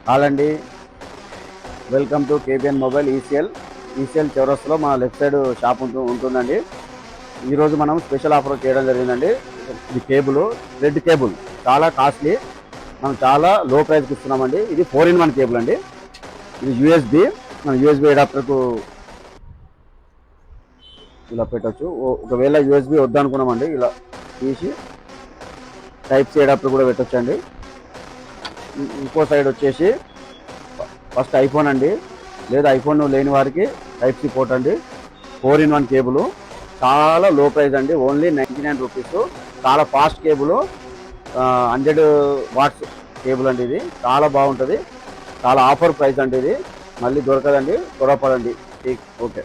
హాలండి, welcome to KBN mobile ECL చౌరస్తాలో మా left side shop ఉంటుందండి. ఈరోజు మనం స్పెషల్ ఆఫర్ చేయడం జరిగిందండి. ఇది రెడ్ కేబుల్ చాలా కాస్ట్లీ, మనం చాలా లో ప్రైస్కి ఇస్తున్నామండి. ఇది 4-in-1 కేబుల్ అండి. ఇది యూఎస్బి, మనం యూఎస్బి అడాప్టర్కు ఇలా పెట్టచ్చు. ఒకవేళ యూఎస్బి వద్దనుకున్నామండి, ఇలా తీసి టైప్-C అడాప్టర్ కూడా పెట్టచ్చండి. ఇంకో సైడ్ వచ్చేసి ఫస్ట్ ఐఫోన్ అండి, లేదా ఐఫోన్ లేని వారికి టైప్-C పోర్ట్ అండి. 4-in-1 కేబుల్, చాలా లో ప్రైస్ అండి, ఓన్లీ 99 రూపీస్. చాలా ఫాస్ట్ కేబుల్, 100 వాట్స్ కేబుల్ అండి. ఇది చాలా బాగుంటుంది, చాలా ఆఫర్ ప్రైస్ అండి. ఇది మళ్ళీ దొరకదండి, త్వరపడండి. ఓకే.